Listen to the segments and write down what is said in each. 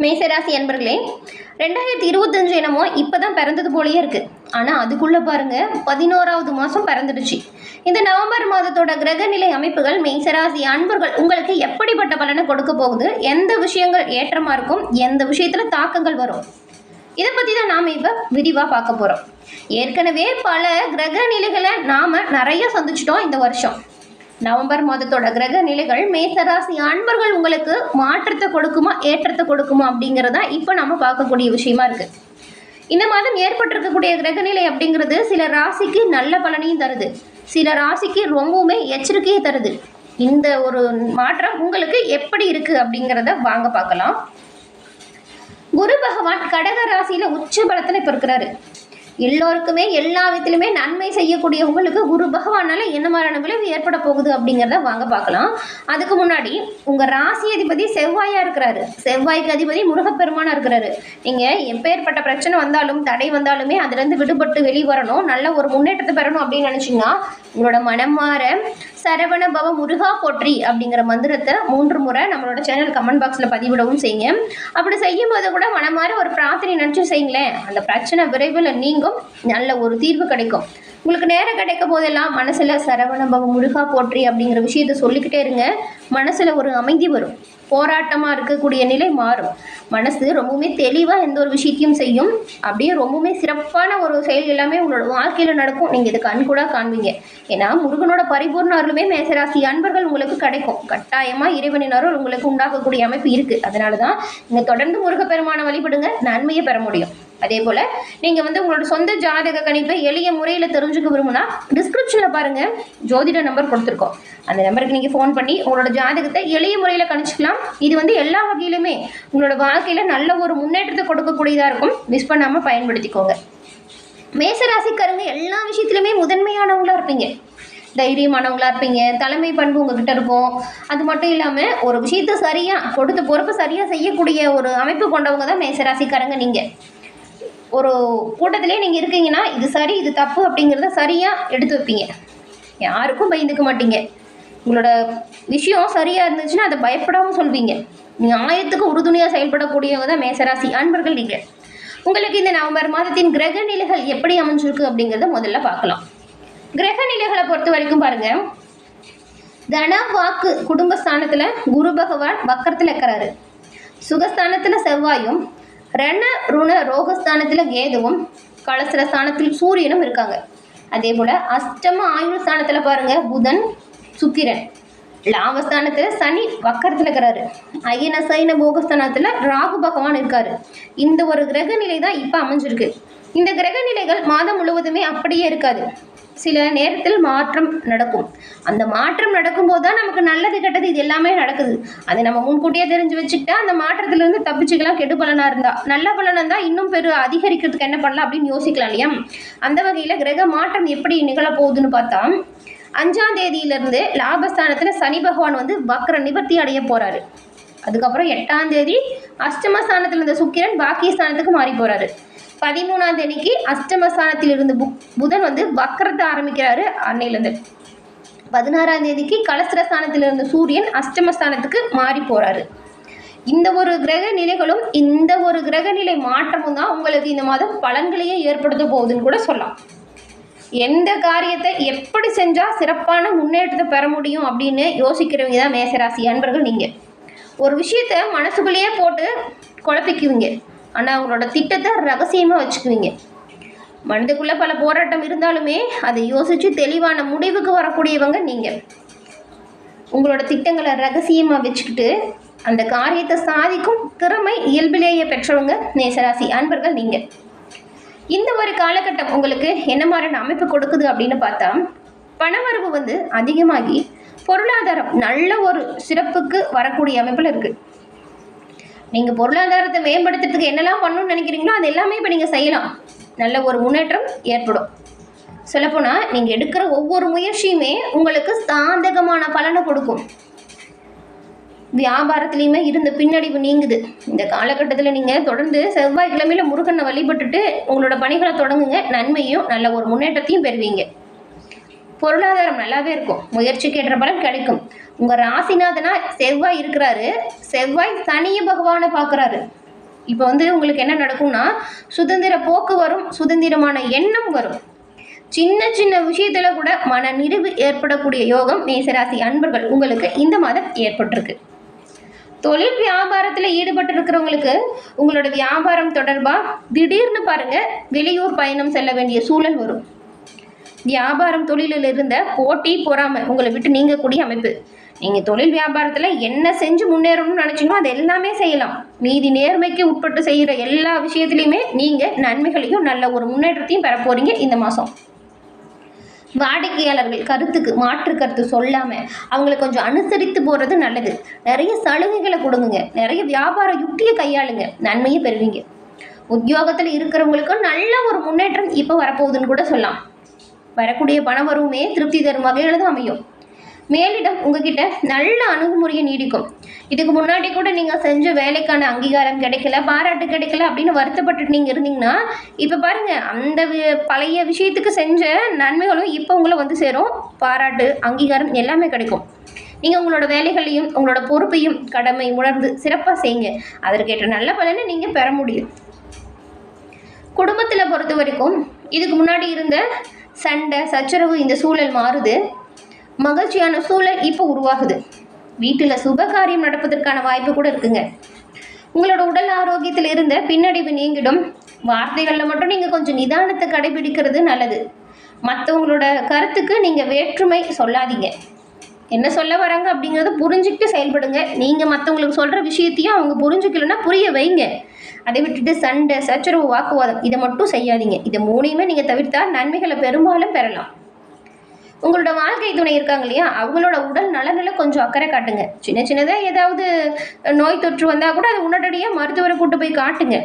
மேசராசி அன்பர்களே, 2025 என்னமோ இப்பதான் பிறந்தது போலயே இருக்கு. ஆனா அதுக்குள்ள பாருங்க 11வது மாசம் பிறந்துடுச்சு. இந்த நவம்பர் மாதத்தோட கிரகநிலை அமைப்புகள் மேசராசி அன்பர்கள் உங்களுக்கு எப்படிப்பட்ட பலனை கொடுக்க போகுது, எந்த விஷயங்கள் ஏற்றமா இருக்கும், எந்த விஷயத்துல தாக்கங்கள் வரும், இதை பத்தி தான் நாம இப்ப விரிவா பார்க்க போறோம். ஏற்கனவே பல கிரக நிலைகளை நாம நிறைய சந்திச்சிட்டோம் இந்த வருஷம். நவம்பர் மாதத்தோட கிரக நிலைகள் மேசராசி அன்பர்கள் உங்களுக்கு மாற்றத்தை கொடுக்குமா ஏற்றத்தை கொடுக்குமா அப்படிங்கிறதா இப்போ நம்ம பார்க்கக்கூடிய விஷயமா இருக்கு. இந்த மாதம் ஏற்பட்டிருக்கக்கூடிய கிரகநிலை அப்படிங்கிறது சில ராசிக்கு நல்ல பலனையும் தருது, சில ராசிக்கு ரொம்பவுமே எச்சரிக்கையை தருது. இந்த ஒரு மாற்றம் உங்களுக்கு எப்படி இருக்கு அப்படிங்கிறத வாங்க பார்க்கலாம். குரு பகவான் கடக ராசியில உச்ச பலத்துல இப்ப இருக்கிறாரு. எல்லோருக்குமே எல்லா விதத்திலுமே நன்மை செய்யக்கூடிய உங்களுக்கு குரு பகவானால என்ன மாதிரியான விளைவு ஏற்பட போகுது அப்படிங்கிறத வாங்க பார்க்கலாம். அதுக்கு முன்னாடி உங்க ராசி அதிபதி செவ்வாயா இருக்கிறாரு. செவ்வாய்க்கு அதிபதி முருகப்பெருமானா இருக்கிறாரு. நீங்க எப்பேற்பட்ட பிரச்சனை வந்தாலும் தடை வந்தாலுமே அதுல இருந்து விடுபட்டு வெளியே வரணும், நல்ல ஒரு முன்னேற்றத்தை பெறணும் அப்படின்னு நினைச்சீங்கன்னா உங்களோட மனம் மாற சரவண பவ முருகா போற்றி அப்படிங்கிற மந்திரத்தை 3 முறை நம்மளோட சேனல் கமெண்ட் பாக்ஸ்ல பதிவிடவும் செய்யுங்க. அப்படி செய்யும் போது கூட மனமாற ஒரு பிரார்த்தனை நினைச்சு செய்யுங்களேன், அந்த பிரச்சனை விரைவில் நீங்கும், நல்ல ஒரு தீர்வு கிடைக்கும். உங்களுக்கு நேரம் கிடைக்கும் போதெல்லாம் மனசுல சரவண பவ முருகா போற்றி அப்படிங்கிற விஷயத்த சொல்லிக்கிட்டே இருங்க. மனசுல ஒரு அமைதி வரும், போராட்டமா இருக்கக்கூடிய நிலை மாறும், மனசு ரொம்பவுமே தெளிவா எந்த ஒரு விஷயத்தையும் செய்யும். அப்படியே ரொம்பவுமே சிறப்பான ஒரு செயல் எல்லாமே உங்களோட வாழ்க்கையில நடக்கும். நீங்க இது கண்கூடா காண்பீங்க. ஏன்னா முருகனோட பரிபூர்ண அருளுமே மேசராசி அன்பர்கள் உங்களுக்கு கிடைக்கும். கட்டாயமா இறைவனின் அருள் உங்களுக்கு உண்டாகக்கூடிய அமைப்பு இருக்கு. அதனாலதான் நீங்க தொடர்ந்து முருகப்பெருமான வழிபடுங்க, நன்மையை பெற முடியும். அதே போல நீங்க உங்களோட சொந்த ஜாதக கணிப்பை எளிய முறையில தெரிஞ்சுக்க விரும்புனா டிஸ்கிரிப்ஷன்ல பாருங்க, ஜோதிட நம்பர் கொடுத்துருக்கோம். அந்த நம்பருக்கு நீங்க ஃபோன் பண்ணி உங்களோட ஜாதகத்தை எளிய முறையில கணிச்சுக்கலாம். இது எல்லா வகையிலுமே உங்களோட வாழ்க்கையில நல்ல ஒரு முன்னேற்றத்தை கொடுக்கக்கூடியதா இருக்கும். மிஸ் பண்ணாம பயன்படுத்திக்கோங்க. மேசராசிக்காரங்க எல்லா விஷயத்திலுமே முதன்மையானவங்களா இருப்பீங்க, தைரியமானவங்களா இருப்பீங்க, தலைமை பண்பு உங்ககிட்ட இருக்கும். அது மட்டும் இல்லாம ஒரு விஷயத்த சரியா கொடுத்த பொறுப்பு சரியா செய்யக்கூடிய ஒரு அமைப்பு கொண்டவங்க தான் மேசராசிக்காரங்க. நீங்க ஒரு கூட்டத்திலே நீங்கள் இருக்கீங்கன்னா இது சரி இது தப்பு அப்படிங்கிறத சரியாக எடுத்து வைப்பீங்க, யாருக்கும் பயந்துக்க மாட்டீங்க. உங்களோட விஷயம் சரியாக இருந்துச்சுன்னா அதை பயப்படாமல் சொல்வீங்க. நியாயத்துக்கு உறுதுணையாக செயல்படக்கூடியவங்க தான் மேசராசி அன்பர்கள் நீங்கள். உங்களுக்கு இந்த நவம்பர் மாதத்தின் கிரக நிலைகள் எப்படி அமைஞ்சிருக்கு அப்படிங்கிறத முதல்ல பார்க்கலாம். கிரக நிலைகளை பொறுத்த வரைக்கும் பாருங்க, தன வாக்கு குடும்பஸ்தானத்தில் குரு பகவான் வக்கரத்தில் இருக்கிறாரு. சுகஸ்தானத்தில் செவ்வாயும், ரண ருண ரோகஸ்தானத்தில் கேதுவும், கலசர ஸ்தானத்தில் சூரியனும் இருக்காங்க. அதே போல் அஷ்டம ஆயுள் ஸ்தானத்தில் பாருங்க புதன் சுக்கிரன், லாபஸ்தானத்தில் சனி வக்கரத்தில் இருக்கிறாரு, அயன சைன போகஸ்தானத்தில் ராகு பகவான் இருக்காரு. இந்த ஒரு கிரக நிலை தான் இப்போ அமைஞ்சிருக்கு. இந்த கிரக நிலைகள் மாதம் முழுவதுமே அப்படியே இருக்காது, சில நேரத்தில் மாற்றம் நடக்கும். அந்த மாற்றம் நடக்கும்போது தான் நமக்கு நல்லது கெட்டது இது எல்லாமே நடக்குது. அதை நம்ம முன்கூட்டியே தெரிஞ்சு வச்சுக்கிட்டா அந்த மாற்றத்திலிருந்து தப்பிச்சுக்கலாம். கெடு பலனாக இருந்தால் நல்ல பலனாக இருந்தால் இன்னும் அதிகரிக்கிறதுக்கு என்ன பண்ணலாம் அப்படின்னு யோசிக்கலாம் இல்லையா? அந்த வகையில் கிரக மாற்றம் எப்படி நிகழப்போகுதுன்னு பார்த்தா, 5ஆம் தேதியிலிருந்து லாபஸ்தானத்தில் சனி பகவான் வக்ர நிவர்த்தி அடைய போகிறாரு. அதுக்கப்புறம் 8ஆம் தேதி அஷ்டமஸ்தானத்தில் இருந்த சுக்கிரன் பாக்கிய ஸ்தானத்துக்கு மாறி போகிறாரு. 13ஆம் தேதிக்கு அஷ்டமஸ்தானத்தில் இருந்து புதன் வக்கரத்தை ஆரம்பிக்கிறாரு. அன்னையிலேருந்து 16ஆம் தேதிக்கு கலசரஸ்தானத்தில் இருந்த சூரியன் அஷ்டமஸ்தானத்துக்கு மாறி போகிறாரு. இந்த ஒரு கிரக நிலைகளும் இந்த ஒரு கிரக நிலை மாற்றமும் தான் உங்களுக்கு இந்த மாதம் பலன்களையே ஏற்படுத்த போகுதுன்னு கூட சொல்லலாம். எந்த காரியத்தை எப்படி செஞ்சால் சிறப்பான முன்னேற்றத்தை பெற முடியும் அப்படின்னு யோசிக்கிறவங்க தான் மேசராசி அன்பர்கள். நீங்கள் ஒரு விஷயத்தை மனசுக்குள்ளேயே போட்டு குழப்பிக்குவீங்க, ஆனால் அவங்களோட திட்டத்தை ரகசியமாக வச்சுக்குவீங்க. மனதுக்குள்ளே பல போராட்டம் இருந்தாலுமே அதை யோசித்து தெளிவான முடிவுக்கு வரக்கூடியவங்க நீங்கள். உங்களோட திட்டங்களை ரகசியமாக வச்சுக்கிட்டு அந்த காரியத்தை சாதிக்கும் திறமை இயல்பிலேயே பெற்றவங்க மேசராசி அன்பர்கள் நீங்கள். இந்த ஒரு காலகட்டம் உங்களுக்கு என்ன மாதிரியான அமைப்பு கொடுக்குது அப்படின்னு பார்த்தா, பணவரவு அதிகமாகி பொருளாதாரம் நல்ல ஒரு சிறப்புக்கு வரக்கூடிய அமைப்பில் இருக்குது. நீங்கள் பொருளாதாரத்தை மேம்படுத்துறதுக்கு என்னெல்லாம் பண்ணணும்னு நினைக்கிறீங்களோ அது எல்லாமே இப்போ நீங்கள் செய்யலாம். நல்ல ஒரு முன்னேற்றம் ஏற்படும். சொல்லப்போனால் நீங்கள் எடுக்கிற ஒவ்வொரு முயற்சியுமே உங்களுக்கு சாதகமான பலனை கொடுக்கும். வியாபாரத்துலேயுமே இருந்த பின்னடைவு நீங்குது. இந்த காலகட்டத்தில் நீங்கள் தொடர்ந்து செவ்வாய்க்கிழமையில் முருகனை வழிபட்டுட்டு உங்களோட பணிகளை தொடங்குங்க. நன்மையும் நல்ல ஒரு முன்னேற்றத்தையும் பெறுவீங்க. பொருளாதாரம் நல்லாவே இருக்கும், முயற்சிக்கு ஏற்ற பலன் கிடைக்கும். உங்கள் ராசிநாதனா செவ்வாய் இருக்கிறாரு. செவ்வாய் சனிய பகவானை பார்க்குறாரு. இப்போ உங்களுக்கு என்ன நடக்கும்னா, சுதந்திர போக்கு வரும், சுதந்திரமான எண்ணம் வரும். சின்ன சின்ன விஷயத்தில் கூட மன நிறைவு ஏற்படக்கூடிய யோகம் மேசராசி அன்பர்கள் உங்களுக்கு இந்த மாதம் ஏற்பட்டிருக்கு. தொழில் வியாபாரத்தில் ஈடுபட்டு இருக்கிறவங்களுக்கு உங்களோட வியாபாரம் தொடர்பாக திடீர்னு பாருங்கள் வெளியூர் பயணம் செல்ல வேண்டிய சூழல் வரும். வியாபாரம் தொழிலில் இருந்த போட்டி பொறாமை உங்களை விட்டு நீங்கக்கூடிய அமைப்பு. நீங்கள் தொழில் வியாபாரத்தில் என்ன செஞ்சு முன்னேறணும்னு நினச்சிங்களோ அது எல்லாமே செய்யலாம். மீதி நேர்மைக்கு உட்பட்டு செய்கிற எல்லா விஷயத்துலையுமே நீங்கள் நன்மைகளையும் நல்ல ஒரு முன்னேற்றத்தையும் பெற போகிறீங்க இந்த மாதம். வாடிக்கையாளர்கள் கருத்துக்கு மாற்று கருத்து சொல்லாமல் அவங்களை கொஞ்சம் அனுசரித்து போகிறது நல்லது. நிறைய சலுகைகளை கொடுங்க, நிறைய வியாபார யுக்தியை கையாளுங்க, நன்மையை பெறுவீங்க. உத்தியோகத்தில் இருக்கிறவங்களுக்கு நல்ல ஒரு முன்னேற்றம் இப்போ வரப்போகுதுன்னு கூட சொல்லலாம். வரக்கூடிய பண வரவுமே திருப்தி தரும் வகையில் தான் அமையும். மேலிடம் உங்ககிட்ட நல்ல அணுகுமுறையை நீடிக்கும். இதுக்கு முன்னாடி கூட நீங்கள் செஞ்ச வேலைக்கான அங்கீகாரம் கிடைக்கல, பாராட்டு கிடைக்கல அப்படின்னு வருத்தப்பட்டு நீங்கள் இருந்தீங்கன்னா, இப்போ பாருங்கள் அந்த பழைய விஷயத்துக்கு செஞ்ச நன்மைகளும் இப்போ உங்களை சேரும். பாராட்டு, அங்கீகாரம் எல்லாமே கிடைக்கும். நீங்கள் உங்களோட வேலைகளையும் உங்களோட பொறுப்பையும் கடமை உணர்ந்து சிறப்பாக செய்யுங்க. அதற்கேற்ற நல்ல பலனை நீங்கள் பெற முடியும். குடும்பத்தில் பொறுத்த வரைக்கும் இதுக்கு முன்னாடி இருந்த சண்டை சச்சரவு இந்த சூழல் மாறுது. மகிழ்ச்சியான சூழல் இப்போ உருவாகுது. வீட்டில் சுபகாரியம் நடப்பதற்கான வாய்ப்பு கூட இருக்குங்க. உங்களோட உடல் ஆரோக்கியத்தில் இருந்த பின்னடைவு நீங்கிடும். வார்த்தைகளில் மட்டும் நீங்கள் கொஞ்சம் நிதானத்தை கடைபிடிக்கிறது நல்லது. மற்றவங்களோட கருத்துக்கு நீங்கள் வேற்றுமை சொல்லாதீங்க. என்ன சொல்ல வராங்க அப்படிங்கிறத புரிஞ்சுக்கிட்டு செயல்படுங்க. நீங்கள் மற்றவங்களுக்கு சொல்கிற விஷயத்தையும் அவங்க புரிஞ்சுக்கலன்னா புரிய வைங்க. அதை விட்டுட்டு சண்டை சச்சரவு வாக்குவாதம் இதை மட்டும் செய்யாதீங்க. இதை மூணையுமே நீங்கள் தவிர்த்தால் நன்மைகளை பெரும்பாலும் பெறலாம். உங்களோட வாழ்க்கை துணை இருக்காங்க இல்லையா, அவங்களோட உடல் நலனில் கொஞ்சம் அக்கறை காட்டுங்க. சின்ன சின்னதாக ஏதாவது நோய் தொற்று வந்தால் கூட அதை உடனடியாக மருத்துவரை கூட்டு போய் காட்டுங்க.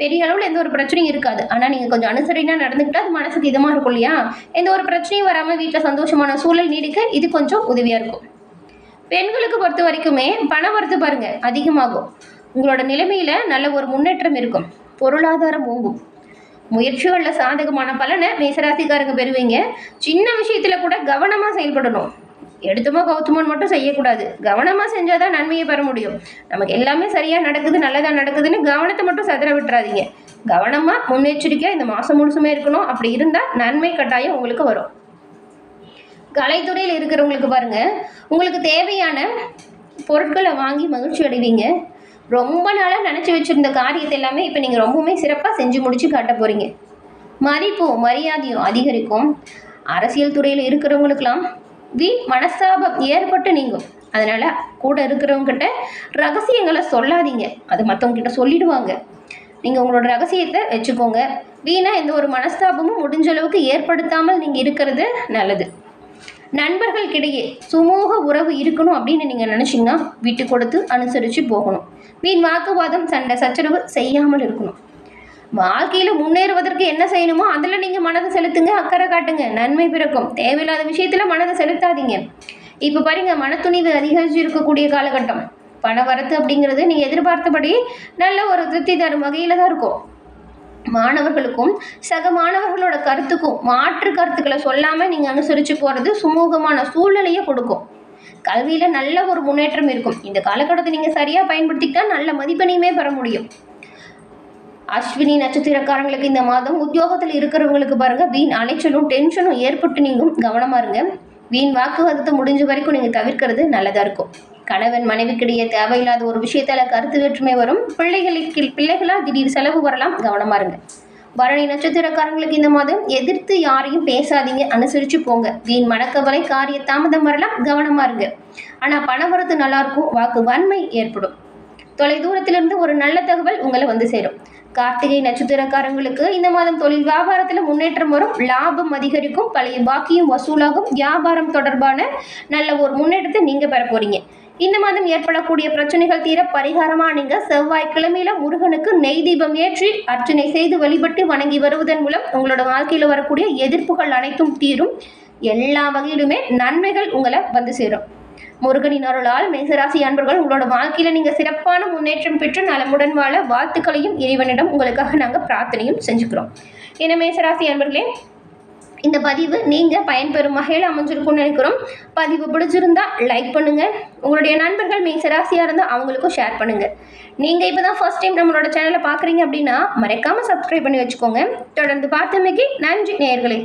பெரிய அளவில் எந்த ஒரு பிரச்சனையும் இருக்காது. ஆனால் நீங்கள் கொஞ்சம் அனுசரினா நடந்துக்கிட்டால் அது மனசுக்கு இதமாக இருக்கும் இல்லையா. எந்த ஒரு பிரச்சனையும் வராமல் வீட்டில் சந்தோஷமான சூழல் நீடிக்க இது கொஞ்சம் உதவியாக இருக்கும். பெண்களுக்கு பொறுத்த வரைக்குமே பண வரத்து பாருங்கள் அதிகமாகும். உங்களோட நிலைமையில் நல்ல ஒரு முன்னேற்றம் இருக்கும். பொருளாதாரம் ஓங்கும். முயற்சிகளில் சாதகமான பலனை மேசராசிக்காரங்க பெறுவீங்க. சின்ன விஷயத்தில் கூட கவனமாக செயல்படணும். எடுத்துமோ கவுத்துமோன்னு மட்டும் செய்யக்கூடாது. கவனமாக செஞ்சால் தான் நன்மையை பெற முடியும். நமக்கு எல்லாமே சரியாக நடக்குது, நல்லதாக நடக்குதுன்னு கவனத்தை மட்டும் சதுர விட்டுறாதீங்க. கவனமாக முன்னெச்சரிக்கையாக இந்த மாதம் முழுசுமே இருக்கணும். அப்படி இருந்தால் நன்மை கட்டாயம் உங்களுக்கு வரும். கலைத்துறையில் இருக்கிறவங்களுக்கு பாருங்கள், உங்களுக்கு தேவையான பொருட்களை வாங்கி மகிழ்ச்சி அடைவீங்க. ரொம்ப நாளாக நினச்சி வச்சுருந்த காரியத்தை எல்லாமே இப்போ நீங்கள் ரொம்பவுமே சிறப்பாக செஞ்சு முடித்து காட்ட போகிறீங்க. மதிப்பும் மரியாதையும் அதிகரிக்கும். அரசியல் துறையில் இருக்கிறவங்களுக்கெல்லாம் மனஸ்தாபம் ஏற்பட்டு நீங்கும். அதனால் கூட இருக்கிறவங்ககிட்ட ரகசியங்களை சொல்லாதீங்க. அது மற்றவங்ககிட்ட சொல்லிடுவாங்க. நீங்கள் உங்களோட ரகசியத்தை வச்சுக்கோங்க. வீணாக எந்த ஒரு மனஸ்தாபமும் முடிஞ்ச அளவுக்கு ஏற்படுத்தாமல் நீங்கள் இருக்கிறது நல்லது. நண்பர்களுக்கிடையே சுமூக உறவு இருக்கணும் அப்படின்னு நீங்கள் நினச்சிங்கன்னா விட்டு கொடுத்து அனுசரித்து போகணும். வீண் வாக்குவாதம் சண்டை சச்சரவு செய்யாமல் இருக்கணும். வாழ்க்கையில் முன்னேறுவதற்கு என்ன செய்யணுமோ அதில் நீங்கள் மனதை செலுத்துங்க, அக்கறை காட்டுங்க, நன்மை பிறக்கும். தேவையில்லாத விஷயத்தில் மனதை செலுத்தாதீங்க. இப்போ பாருங்க, மனத்துணிவு அதிகரிச்சு இருக்கக்கூடிய காலகட்டம். பண வரத்து அப்படிங்கிறது நீங்கள் எதிர்பார்த்தபடி நல்ல ஒரு திருப்தி தரும் வகையில் தான் இருக்கும். மாணவர்களுக்கும் சக மாணவர்களோட கருத்துக்கும் மாற்று கருத்துக்களை சொல்லாமல் நீங்கள் அனுசரித்து போகிறது சுமூகமான சூழ்நிலையை கொடுக்கும். கல்வியில் நல்ல ஒரு முன்னேற்றம் இருக்கும். இந்த காலகட்டத்தை நீங்கள் சரியாக பயன்படுத்திக்கிட்டா நல்ல மதிப்பெண்ணையுமே பெற முடியும். அஸ்வினி நட்சத்திரக்காரங்களுக்கு இந்த மாதம் உத்தியோகத்தில் இருக்கிறவங்களுக்கு பாருங்கள், வீண் அலைச்சலும் டென்ஷனும் ஏற்பட்டு நீங்கும். கவனமாக இருங்க. வீண் வாக்குவாதத்தை முடிஞ்ச வரைக்கும் நீங்கள் தவிர்க்கிறது நல்லதாக இருக்கும். கணவன் மனைவிக்கிடையே தேவையில்லாத ஒரு விஷயத்தால் கருத்து வேற்றுமை வரும். பிள்ளைகளால் திடீர் செலவு வரலாம். கவனமாக இருங்க. பரணி நட்சத்திரக்காரங்களுக்கு இந்த மாதம் எதிர்த்து யாரையும் பேசாதீங்க, அனுசரித்து போங்க. வீண் மனக்கவலை காரிய தாமதம் வரலாம். கவனமாக இருங்க. ஆனால் பணவரத்து நல்லாயிருக்கும். வாக்கு வன்மை ஏற்படும். தொலை தூரத்திலிருந்து ஒரு நல்ல தகவல் உங்களை சேரும். கார்த்திகை நட்சத்திரக்காரங்களுக்கு இந்த மாதம் தொழில் வியாபாரத்தில் முன்னேற்றம் வரும். லாபம் அதிகரிக்கும். பழைய பாக்கியும் வசூலாகும். வியாபாரம் தொடர்பான நல்ல ஒரு முன்னேற்றத்தை நீங்கள் பெற போகிறீங்க. இந்த மாதம் ஏற்படக்கூடிய பிரச்சனைகள் தீர பரிகாரமாக நீங்கள் செவ்வாய்க்கிழமையில முருகனுக்கு நெய் தீபம் ஏற்றி அர்ச்சனை செய்து வழிபட்டு வணங்கி வருவதன் மூலம் உங்களோட வாழ்க்கையில் வரக்கூடிய எதிர்ப்புகள் அனைத்தும் தீரும். எல்லா வகையிலுமே நன்மைகள் உங்களை சேரும். முருகனின் அருளால் மேசராசி அன்பர்கள் உங்களோட வாழ்க்கையில் நீங்கள் சிறப்பான முன்னேற்றம் பெற்று நலமுடன் வாழ வாழ்த்துக்களையும் இறைவனிடம் உங்களுக்காக நாங்கள் பிரார்த்தனையும் செஞ்சுக்கிறோம். ஏன்னா மேசராசி அன்பர்களே, இந்த பதிவு நீங்கள் பயன்பெறும் வகையில் அமைஞ்சிருக்கும்னு நினைக்கிறோம். பதிவு பிடிச்சிருந்தா லைக் பண்ணுங்கள். உங்களுடைய நண்பர்கள் மேசராசியாக இருந்தால் அவங்களுக்கும் ஷேர் பண்ணுங்கள். நீங்கள் இப்போ தான் ஃபர்ஸ்ட் டைம் நம்மளோட சேனலை பார்க்குறீங்க அப்படின்னா மறக்காமல் சப்ஸ்கிரைப் பண்ணி வச்சுக்கோங்க. தொடர்ந்து பார்த்தமைக்கு நன்றி நேயர்களே.